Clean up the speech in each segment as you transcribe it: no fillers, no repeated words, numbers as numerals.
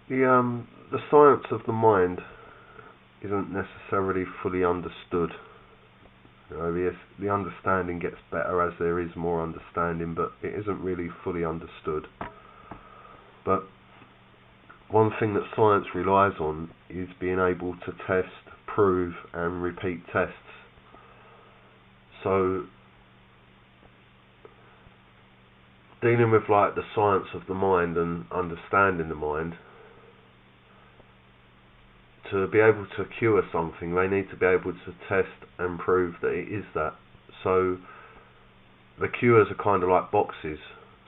The science of the mind isn't necessarily fully understood. The understanding gets better as there is more understanding, but it isn't really fully understood. But one thing that science relies on is being able to test, prove, and repeat tests. So, dealing with like the science of the mind and understanding the mind, to be able to cure something, they need to be able to test and prove that it is that. So the cures are kind of like boxes.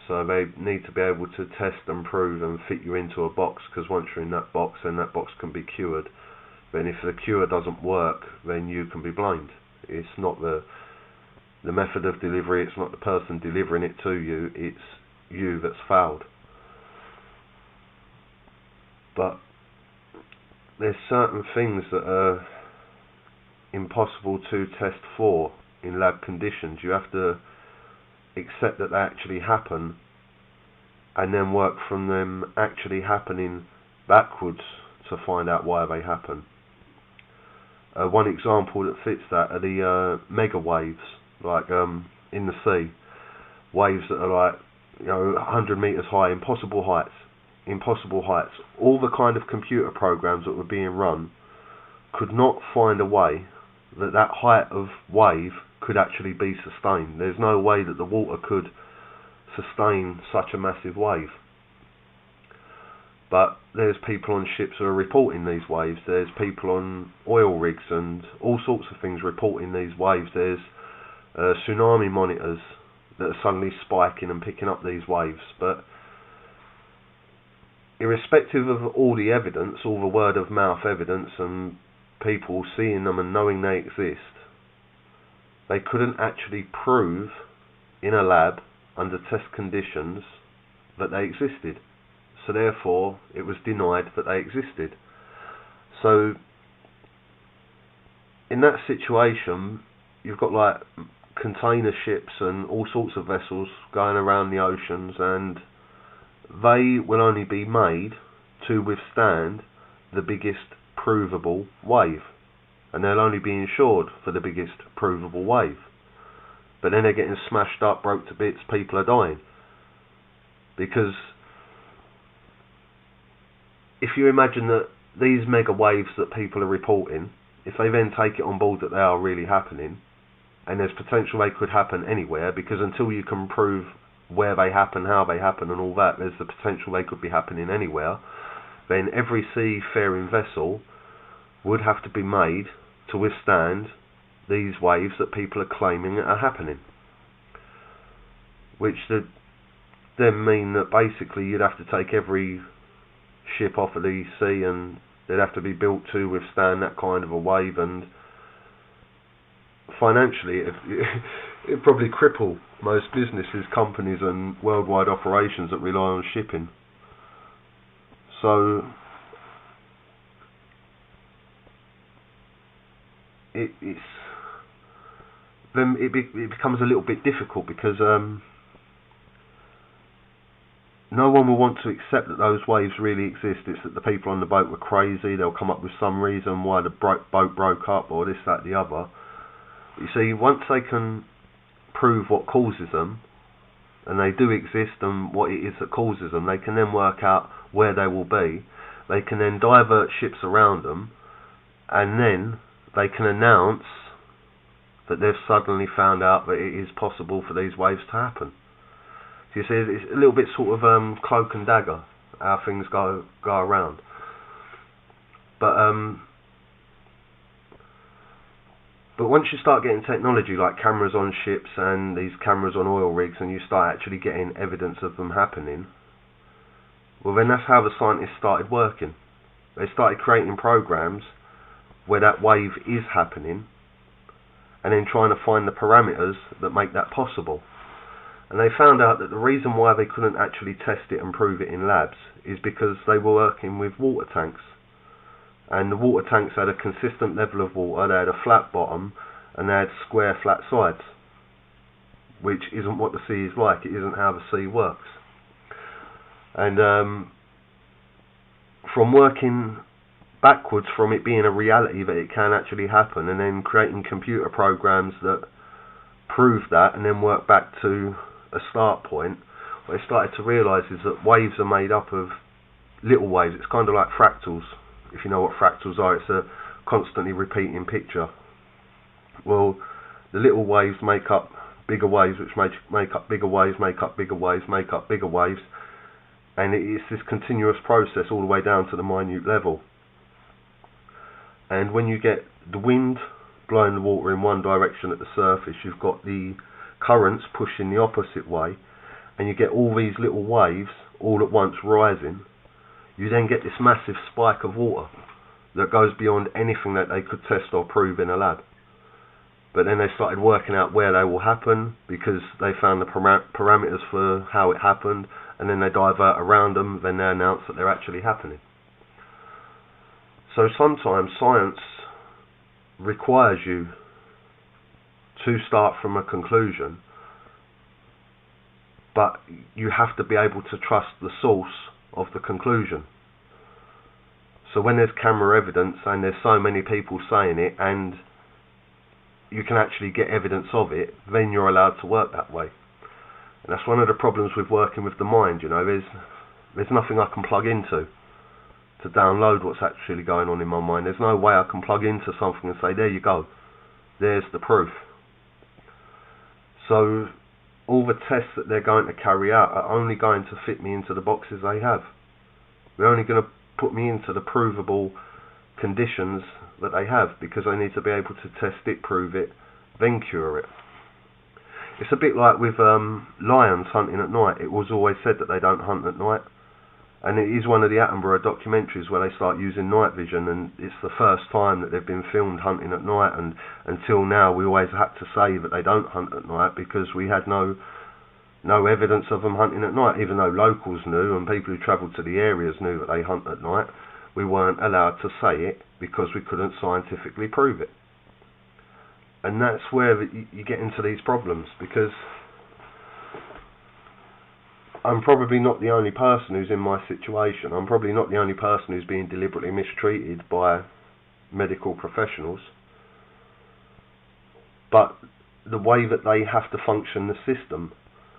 So they need to be able to test and prove and fit you into a box, because once you're in that box, then that box can be cured. Then if the cure doesn't work, then you can be blamed. It's not the method of delivery, it's not the person delivering it to you, it's you that's failed. But there's certain things that are impossible to test for in lab conditions. You have to accept that they actually happen and then work from them actually happening backwards to find out why they happen. One example that fits that are the mega waves, like in the sea. Waves that are like 100 meters high, impossible heights. All the kind of computer programs that were being run could not find a way that height of wave could actually be sustained. There's no way that the water could sustain such a massive wave. But there's people on ships who are reporting these waves. There's people on oil rigs and all sorts of things reporting these waves. There's tsunami monitors that are suddenly spiking and picking up these waves. But irrespective of all the evidence, all the word of mouth evidence and people seeing them and knowing they exist, they couldn't actually prove in a lab under test conditions that they existed. So therefore it was denied that they existed. So in that situation, you've got like container ships and all sorts of vessels going around the oceans, and they will only be made to withstand the biggest provable wave, and they'll only be insured for the biggest provable wave. But then they're getting smashed up, broke to bits, people are dying. Because if you imagine that these mega waves that people are reporting, if they then take it on board that they are really happening, and there's potential they could happen anywhere, because until you can prove where they happen, how they happen and all that, there's the potential they could be happening anywhere, then every seafaring vessel would have to be made to withstand these waves that people are claiming are happening. Which would then mean that basically you'd have to take every ship off of the sea, and they'd have to be built to withstand that kind of a wave, and financially it'd probably cripple most businesses, companies and worldwide operations that rely on shipping. So it becomes a little bit difficult, because no one will want to accept that those waves really exist. It's that the people on the boat were crazy. They'll come up with some reason why the boat broke up, or this, that, the other. But you see, once they can prove what causes them, and they do exist and what it is that causes them, they can then work out where they will be. They can then divert ships around them, and then they can announce that they've suddenly found out that it is possible for these waves to happen. So you see, it's a little bit sort of cloak and dagger how things go around. But once you start getting technology like cameras on ships and these cameras on oil rigs, and you start actually getting evidence of them happening, well then that's how the scientists started working. They started creating programs where that wave is happening, and then trying to find the parameters that make that possible. And they found out that the reason why they couldn't actually test it and prove it in labs is because they were working with water tanks. And the water tanks had a consistent level of water, they had a flat bottom, and they had square flat sides. Which isn't what the sea is like, it isn't how the sea works. And from working backwards from it being a reality that it can actually happen, and then creating computer programs that prove that, and then work back to a start point, what they started to realise is that waves are made up of little waves. It's kind of like fractals, if you know what fractals are. It's a constantly repeating picture. Well, the little waves make up bigger waves, which make up bigger waves, make up bigger waves, make up bigger waves, and it's this continuous process all the way down to the minute level. And when you get the wind blowing the water in one direction at the surface, you've got the currents pushing the opposite way, and you get all these little waves all at once rising. You then get this massive spike of water that goes beyond anything that they could test or prove in a lab. But then they started working out where they will happen, because they found the parameters for how it happened, and then they divert around them, then they announce that they're actually happening. So sometimes science requires you to start from a conclusion, but you have to be able to trust the source of the conclusion. So when there's camera evidence and there's so many people saying it, and you can actually get evidence of it, then you're allowed to work that way. And that's one of the problems with working with the mind. There's nothing I can plug into to download what's actually going on in my mind. There's no way I can plug into something and say, there you go, there's the proof. So all the tests that they're going to carry out are only going to fit me into the boxes they have. They're only going to put me into the provable conditions that they have, because they need to be able to test it, prove it, then cure it. It's a bit like with lions hunting at night. It was always said that they don't hunt at night, and it is one of the Attenborough documentaries where they start using night vision, and it's the first time that they've been filmed hunting at night. And until now we always had to say that they don't hunt at night, because we had no evidence of them hunting at night. Even though locals knew, and people who travelled to the areas knew that they hunt at night, we weren't allowed to say it because we couldn't scientifically prove it. And that's where you get into these problems, because I'm probably not the only person who's in my situation. I'm probably not the only person who's being deliberately mistreated by medical professionals. But the way that they have to function the system,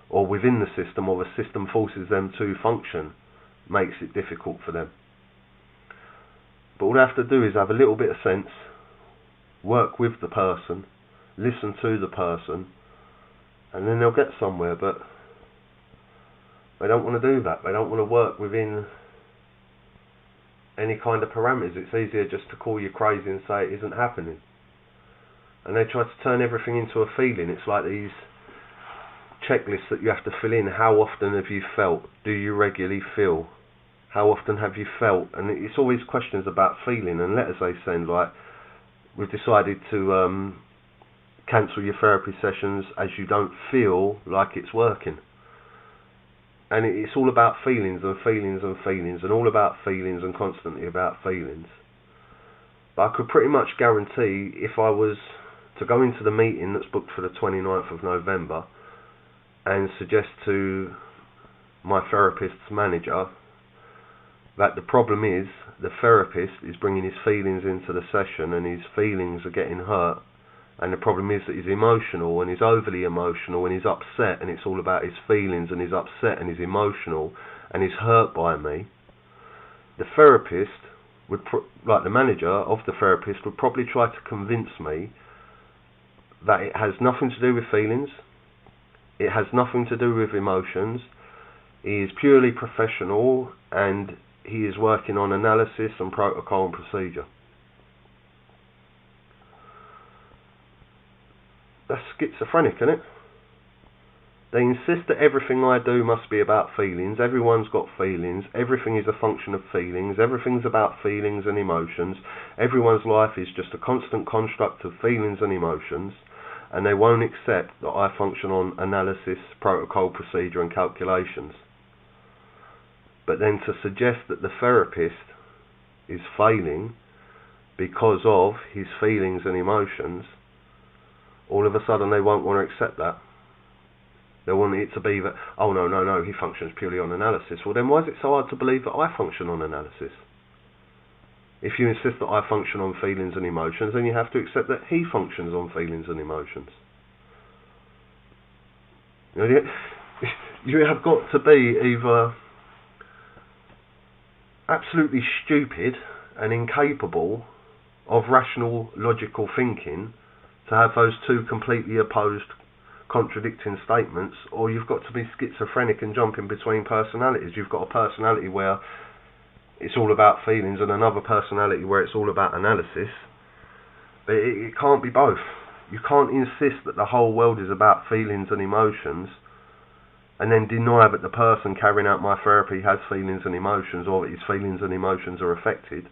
or within the system, or the system forces them to function, makes it difficult for them. But all they have to do is have a little bit of sense, work with the person, listen to the person, and then they'll get somewhere. But they don't want to do that. They don't want to work within any kind of parameters. It's easier just to call you crazy and say it isn't happening. And they try to turn everything into a feeling. It's like these checklists that you have to fill in. How often have you felt? Do you regularly feel? How often have you felt? And it's always questions about feeling, and letters they send like, we've decided to cancel your therapy sessions as you don't feel like it's working. And it's all about feelings and feelings and feelings, and all about feelings and constantly about feelings. But I could pretty much guarantee, if I was to go into the meeting that's booked for the 29th of November and suggest to my therapist's manager that the problem is the therapist is bringing his feelings into the session, and his feelings are getting hurt, and the problem is that he's emotional, and he's overly emotional, and he's upset, and it's all about his feelings, and he's upset, and he's emotional, and he's hurt by me, the therapist would, like the manager of the therapist, would probably try to convince me that it has nothing to do with feelings, it has nothing to do with emotions, he is purely professional, and he is working on analysis and protocol and procedure. That's schizophrenic, isn't it? They insist that everything I do must be about feelings. Everyone's got feelings. Everything is a function of feelings. Everything's about feelings and emotions. Everyone's life is just a constant construct of feelings and emotions. And they won't accept that I function on analysis, protocol, procedure and calculations. But then to suggest that the therapist is failing because of his feelings and emotions, all of a sudden they won't want to accept that. They want it to be that, oh no, he functions purely on analysis. Well then why is it so hard to believe that I function on analysis? If you insist that I function on feelings and emotions, then you have to accept that he functions on feelings and emotions. You know, you have got to be either absolutely stupid and incapable of rational, logical thinking to have those two completely opposed, contradicting statements, or you've got to be schizophrenic and jump in between personalities. You've got a personality where it's all about feelings and another personality where it's all about analysis. But it can't be both. You can't insist that the whole world is about feelings and emotions and then deny that the person carrying out my therapy has feelings and emotions, or that his feelings and emotions are affected.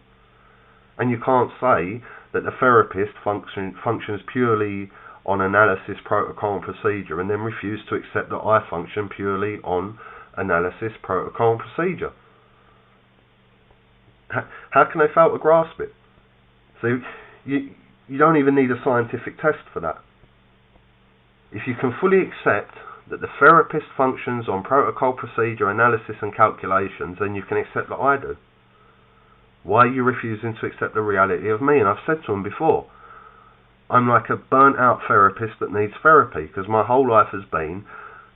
And you can't say that the therapist functions purely on analysis, protocol and procedure, and then refuse to accept that I function purely on analysis, protocol and procedure. How can they fail to grasp it? So you don't even need a scientific test for that. If you can fully accept that the therapist functions on protocol, procedure, analysis and calculations, then you can accept that I do. Why are you refusing to accept the reality of me? And I've said to them before, I'm like a burnt out therapist that needs therapy, because my whole life has been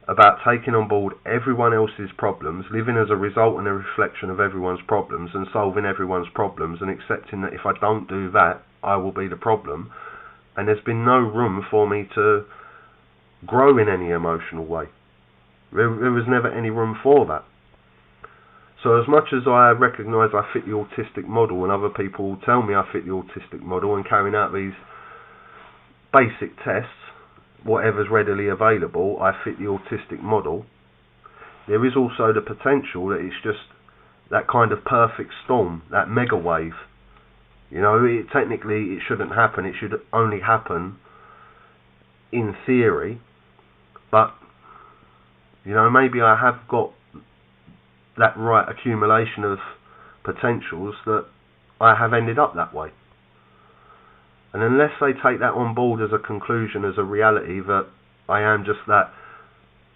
about taking on board everyone else's problems, living as a result and a reflection of everyone's problems, and solving everyone's problems, and accepting that if I don't do that, I will be the problem. And there's been no room for me to grow in any emotional way. There was never any room for that. So as much as I recognise I fit the autistic model, and other people tell me I fit the autistic model, and carrying out these basic tests, whatever's readily available, I fit the autistic model, there is also the potential that it's just that kind of perfect storm, that mega wave. You know, technically it shouldn't happen, it should only happen in theory, but, you know, maybe I have got that right accumulation of potentials that I have ended up that way. And unless they take that on board as a conclusion, as a reality, that I am just that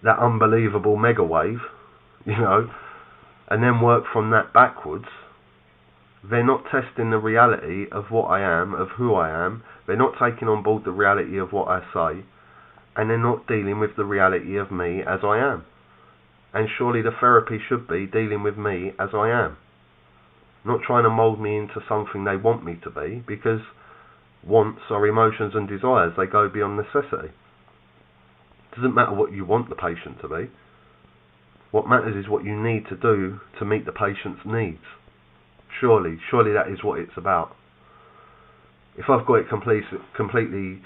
unbelievable mega wave, you know, and then work from that backwards, they're not testing the reality of what I am, of who I am. They're not taking on board the reality of what I say, and they're not dealing with the reality of me as I am. And surely the therapy should be dealing with me as I am, not trying to mould me into something they want me to be, because wants are emotions and desires. They go beyond necessity. It doesn't matter what you want the patient to be. What matters is what you need to do to meet the patient's needs. Surely that is what it's about. If I've got it completely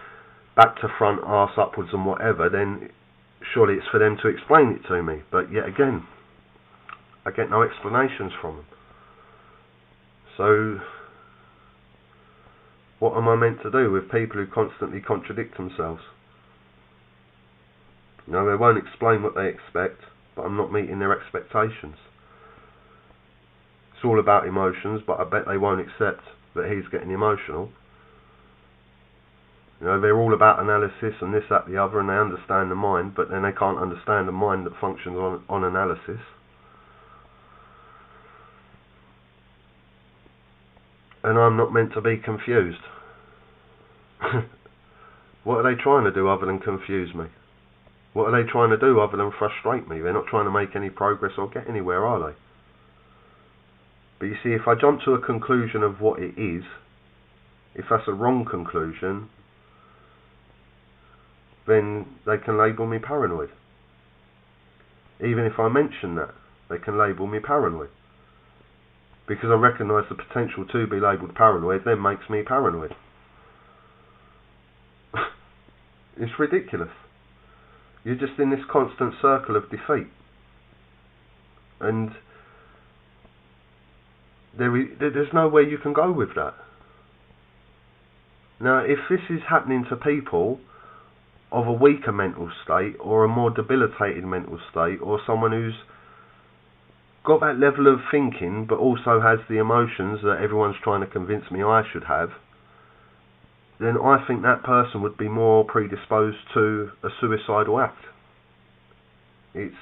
back to front, arse upwards and whatever, then surely it's for them to explain it to me. But yet again, I get no explanations from them. So what am I meant to do with people who constantly contradict themselves? You know, they won't explain what they expect, but I'm not meeting their expectations. It's all about emotions, but I bet they won't accept that he's getting emotional. You know, they're all about analysis and this, that, the other, and they understand the mind, but then they can't understand the mind that functions on analysis. And I'm not meant to be confused. What are they trying to do other than confuse me? What are they trying to do other than frustrate me? They're not trying to make any progress or get anywhere, are they? But you see, if I jump to a conclusion of what it is, if that's a wrong conclusion, then they can label me paranoid. Even if I mention that, they can label me paranoid. Because I recognise the potential to be labelled paranoid then makes me paranoid. It's ridiculous. You're just in this constant circle of defeat. And there's nowhere you can go with that. Now, if this is happening to people of a weaker mental state, or a more debilitated mental state, or someone who's got that level of thinking but also has the emotions that everyone's trying to convince me I should have, then I think that person would be more predisposed to a suicidal act. It's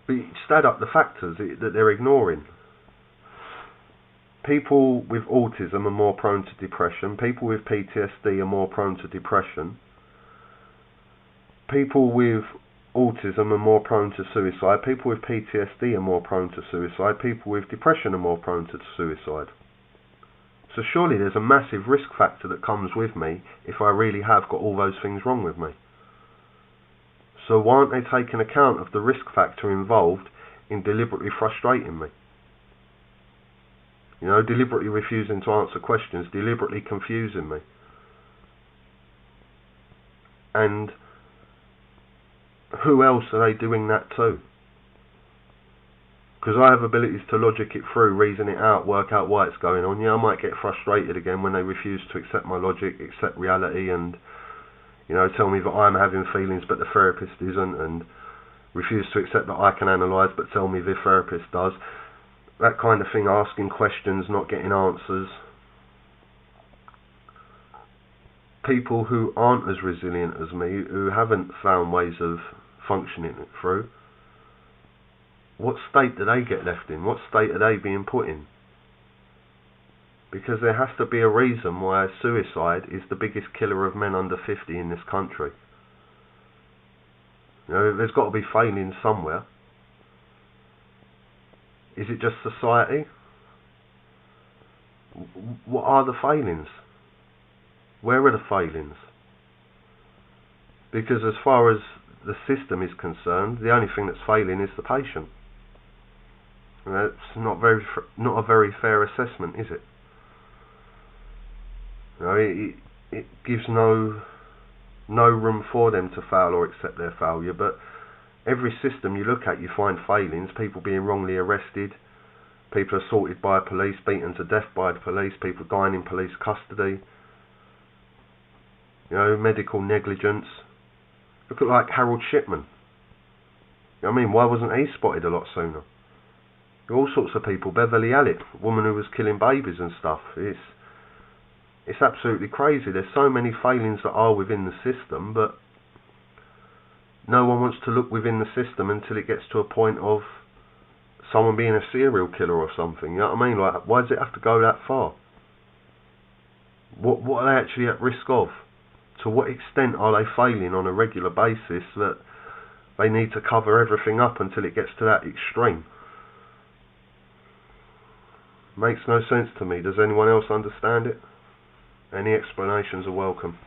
but you just add up the factors that they're ignoring. People with autism are more prone to depression. People with PTSD are more prone to depression. People with autism are more prone to suicide. People with PTSD are more prone to suicide. People with depression are more prone to suicide. So surely there's a massive risk factor that comes with me if I really have got all those things wrong with me. So why aren't they taking account of the risk factor involved in deliberately frustrating me? You know, deliberately refusing to answer questions, deliberately confusing me. And who else are they doing that to? Because I have abilities to logic it through, reason it out, work out why it's going on. Yeah, I might get frustrated again when they refuse to accept my logic, accept reality, and, you know, tell me that I'm having feelings but the therapist isn't, and refuse to accept that I can analyse but tell me the therapist does. That kind of thing, asking questions, not getting answers. People who aren't as resilient as me, who haven't found ways of functioning it through, what state do they get left in? What state are they being put in? Because there has to be a reason why suicide is the biggest killer of men under 50 in this country. You know, there's got to be failing somewhere. Is it just society? What are the failings? Where are the failings? Because as far as the system is concerned, the only thing that's failing is the patient. That's not a very fair assessment, is it? You know, it gives no room for them to fail or accept their failure. But every system you look at, you find failings. People being wrongly arrested, people assaulted by police, beaten to death by the police, people dying in police custody. You know, medical negligence. Look at like Harold Shipman. You know what I mean? Why wasn't he spotted a lot sooner? All sorts of people. Beverly Allitt, a woman who was killing babies and stuff. It's absolutely crazy. There's so many failings that are within the system, but no one wants to look within the system until it gets to a point of someone being a serial killer or something. You know what I mean? Like, why does it have to go that far? What are they actually at risk of? To what extent are they failing on a regular basis that they need to cover everything up until it gets to that extreme? Makes no sense to me. Does anyone else understand it? Any explanations are welcome.